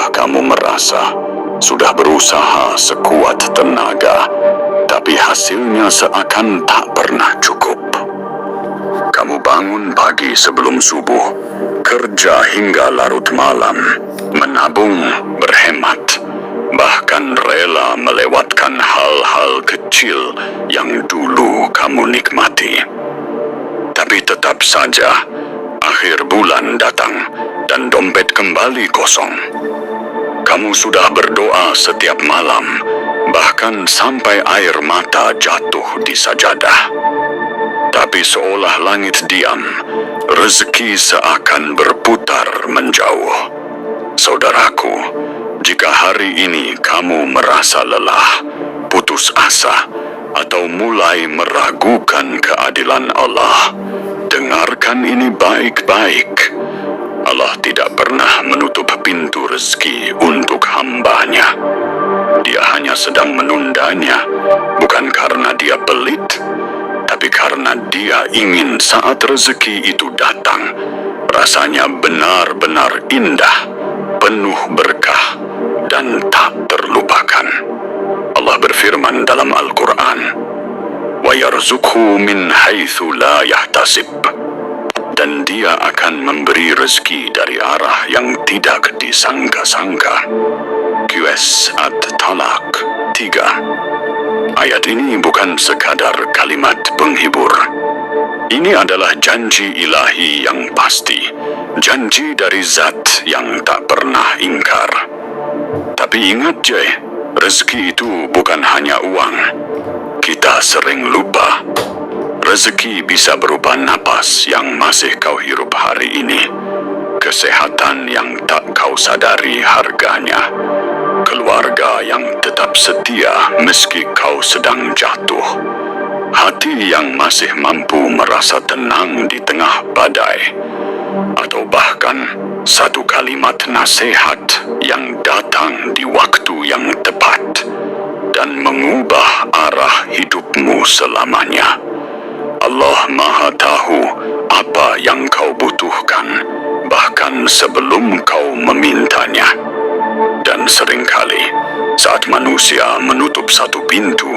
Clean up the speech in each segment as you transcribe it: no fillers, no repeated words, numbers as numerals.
Pernahkah kamu merasa sudah berusaha sekuat tenaga, tapi hasilnya seakan tak pernah cukup? Kamu bangun pagi sebelum subuh, kerja hingga larut malam, menabung, berhemat, bahkan rela melewatkan hal-hal kecil yang dulu kamu nikmati. Tapi tetap saja, akhir bulan datang dan dompet kembali kosong. Kamu sudah berdoa setiap malam, bahkan sampai air mata jatuh di sajadah. Tapi seolah langit diam, rezeki seakan berputar menjauh. Saudaraku, jika hari ini kamu merasa lelah, putus asa, atau mulai meragukan keadilan Allah, dengarkan ini baik-baik. Allah tidak pernah menutup pintu rezeki untuk hamba-Nya. Dia hanya sedang menundanya, bukan karena dia pelit, tapi karena dia ingin saat rezeki itu datang, rasanya benar-benar indah, penuh berkah, dan tak terlupakan. Allah berfirman dalam Al-Quran, وَيَرْزُقْهُ مِنْ حَيْثُ لَا يَحْتَسِبْ, dan dia akan memberi rezeki dari arah yang tidak disangka-sangka. QS At-Talaq 3. Ayat ini bukan sekadar kalimat penghibur. Ini adalah janji ilahi yang pasti, janji dari zat yang tak pernah ingkar. Tapi ingat je, rezeki itu bukan hanya uang. Kita sering lupa. Rezeki bisa berupa napas yang masih kau hirup hari ini, kesehatan yang tak kau sadari harganya, keluarga yang tetap setia meski kau sedang jatuh, hati yang masih mampu merasa tenang di tengah badai, atau bahkan satu kalimat nasihat yang datang di waktu yang tepat dan mengubah arah hidupmu selamanya. Allah Maha Tahu apa yang kau butuhkan, bahkan sebelum kau memintanya. Dan seringkali, saat manusia menutup satu pintu,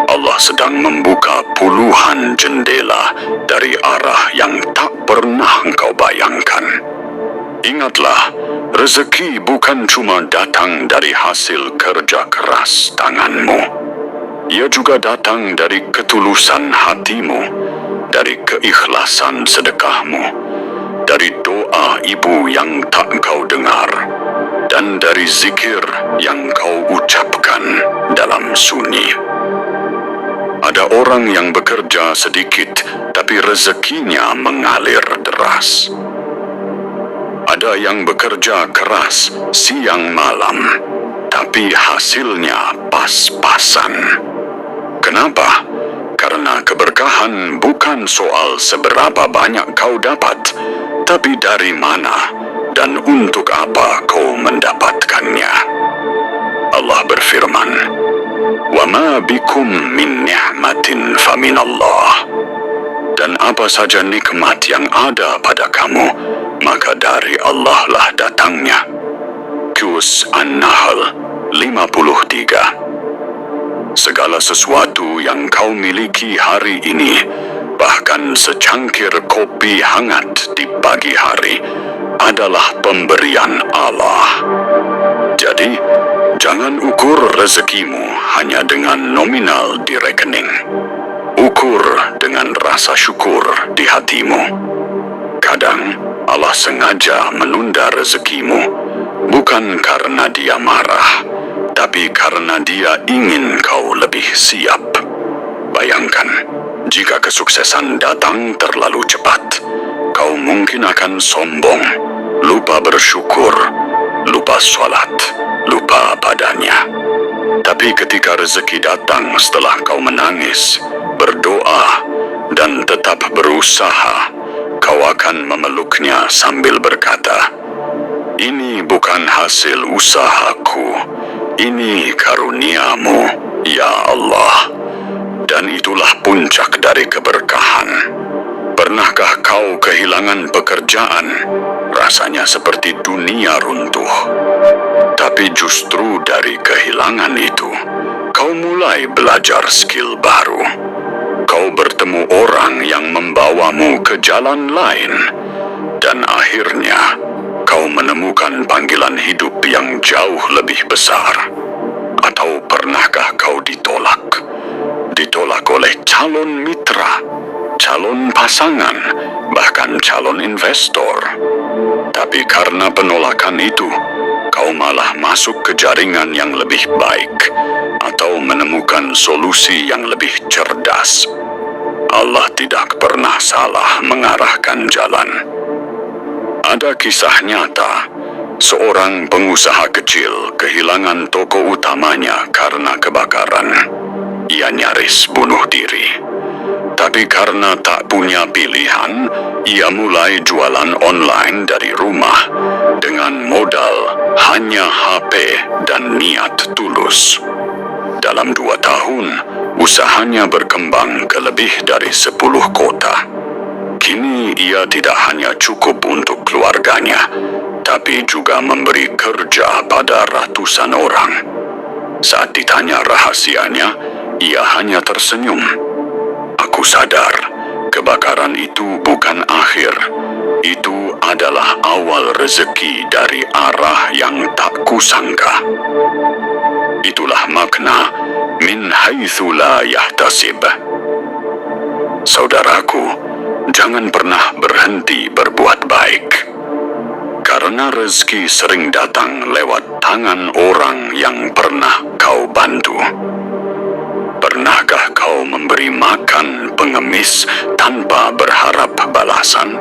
Allah sedang membuka puluhan jendela dari arah yang tak pernah engkau bayangkan. Ingatlah, rezeki bukan cuma datang dari hasil kerja keras tanganmu. Ia juga datang dari ketulusan hatimu, dari keikhlasan sedekahmu, dari doa ibu yang tak kau dengar, dan dari zikir yang kau ucapkan dalam sunyi. Ada orang yang bekerja sedikit, tapi rezekinya mengalir deras. Ada yang bekerja keras siang malam, tapi hasilnya pas-pasan. Kenapa? Karena keberkahan bukan soal seberapa banyak kau dapat, tapi dari mana dan untuk apa kau mendapatkannya. Allah berfirman, وَمَا بِكُمْ مِنْ نِعْمَةٍ فَمِنَ اللَّهِ, dan apa saja nikmat yang ada pada kamu, maka dari Allah lah datangnya. Qus An-Nahl 53. Segala sesuatu yang kau miliki hari ini, bahkan secangkir kopi hangat di pagi hari, adalah pemberian Allah. Jadi, jangan ukur rezekimu hanya dengan nominal di rekening. Ukur dengan rasa syukur di hatimu. Kadang, Allah sengaja menunda rezekimu, bukan karena Dia marah, tapi karena Dia ingin kau lebih siap. Bayangkan, jika kesuksesan datang terlalu cepat, kau mungkin akan sombong, lupa bersyukur, lupa sholat, lupa padanya. Tapi ketika rezeki datang setelah kau menangis, berdoa, dan tetap berusaha, kau akan memeluknya sambil berkata, "Ini bukan hasil usahaku, ini karunia-Mu, ya Allah." Dan itulah puncak dari keberkahan. Pernahkah kau kehilangan pekerjaan? Rasanya seperti dunia runtuh. justru dari kehilangan itu, kau mulai belajar skill baru. Kau bertemu orang yang membawamu ke jalan lain, dan akhirnya kau menemukan panggilan hidup yang jauh lebih besar. Atau pernahkah kau ditolak? Ditolak oleh calon mitra, calon pasangan, bahkan calon investor. Tapi karena penolakan itu, kau malah masuk ke jaringan yang lebih baik atau menemukan solusi yang lebih cerdas. Allah tidak pernah salah mengarahkan jalan. Ada kisah nyata, seorang pengusaha kecil kehilangan toko utamanya karena kebakaran. Ia nyaris bunuh diri. Tapi karena tak punya pilihan, ia mulai jualan online dari rumah dengan modal hanya HP dan niat tulus. Dalam 2 tahun, usahanya berkembang ke lebih dari 10 kota. Kini ia tidak hanya cukup untuk keluarganya, tapi juga memberi kerja pada ratusan orang. Saat ditanya rahasianya, ia hanya tersenyum. Aku sadar, kebakaran itu bukan akhir. Itu adalah awal rezeki dari arah yang tak kusangka. Itulah makna min haitsu la yahtasib. Saudaraku, jangan pernah berhenti berbuat baik. Karena rezeki sering datang lewat tangan orang yang pernah kau bantu. Pernahkah kau memberi makan pengemis tanpa berharap balasan?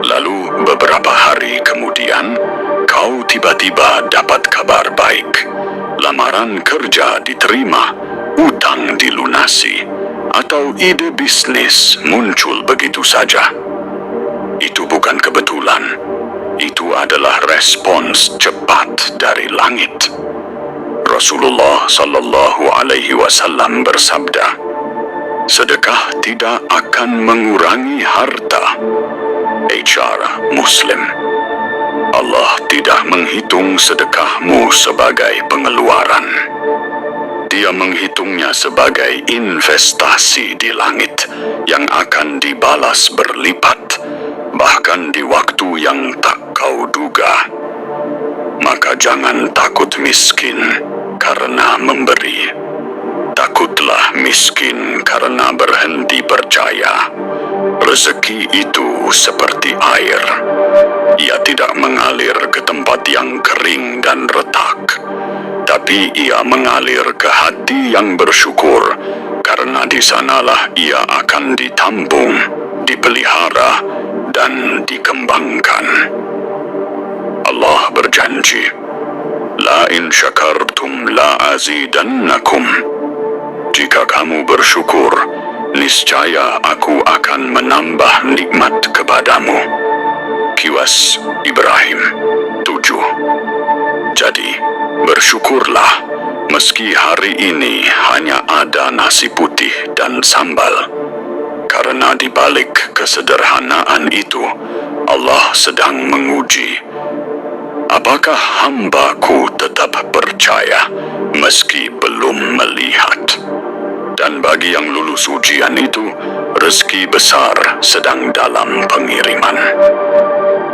Lalu beberapa hari kemudian, kau tiba-tiba dapat kabar baik. Lamaran kerja diterima, utang dilunasi, atau ide bisnis muncul begitu saja. Itu bukan kebetulan. Itu adalah respons cepat dari langit. Rasulullah Sallallahu Alaihi Wasallam bersabda, sedekah tidak akan mengurangi harta. HR Muslim. Allah tidak menghitung sedekahmu sebagai pengeluaran. Dia menghitungnya sebagai investasi di langit yang akan dibalas berlipat, bahkan di waktu yang tak kau duga. Maka jangan takut miskin karena memberi. Takutlah miskin karena berhenti percaya. Rezeki itu seperti air. Ia tidak mengalir ke tempat yang kering dan retak, tapi ia mengalir ke hati yang bersyukur, karena di sanalah ia akan ditampung, dipelihara, dan dikembangkan. Allah berjanji, La in syakartum la azidannakum. Jika kamu bersyukur, niscaya aku akan menambah nikmat kepadamu. Kiwas Ibrahim 7. Jadi, bersyukurlah meski hari ini hanya ada nasi putih dan sambal. Karena di balik kesederhanaan itu, Allah sedang menguji. Apakah hambaku tetap percaya meski belum melihat? Dan bagi yang lulus ujian itu, rezeki besar sedang dalam pengiriman.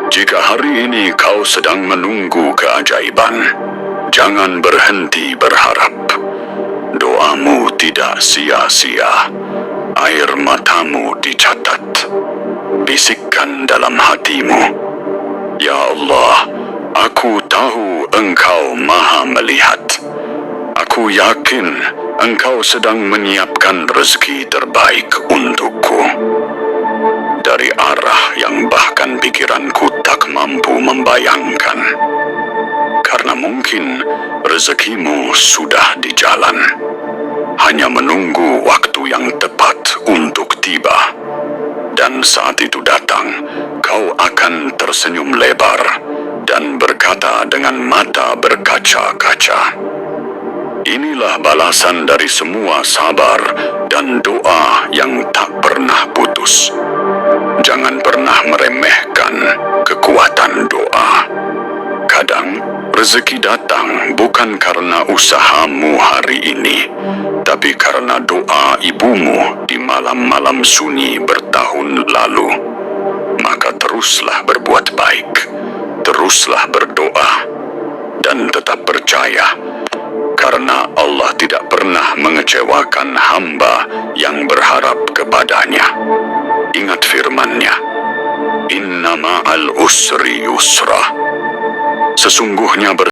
Jika hari ini kau sedang menunggu keajaiban, jangan berhenti berharap. Doamu tidak sia-sia. Air matamu dicatat. Bisikkan dalam hatimu, Ya Allah, aku tahu Engkau Maha Melihat. Aku yakin Engkau sedang menyiapkan rezeki terbaik untukku. Dari arah yang bahkan pikiranku tak mampu membayangkan. Karena mungkin rezekimu sudah di jalan. Hanya menunggu waktu yang tepat untuk tiba. Dan saat itu datang, kau akan tersenyum lebar dan berkata dengan mata berkaca-kaca, inilah balasan dari semua sabar dan doa yang tak pernah putus. Jangan pernah meremehkan kekuatan doa. Kadang Rezeki datang bukan karena usahamu hari ini, tapi karena doa ibumu di malam-malam sunyi bertahun lalu. Maka teruslah berbuat baik, teruslah berdoa, dan tetap percaya, karena Allah tidak pernah mengecewakan hamba yang berharap kepadanya. Ingat firman-Nya, "Inna ma'al usri yusra." Sesungguhnya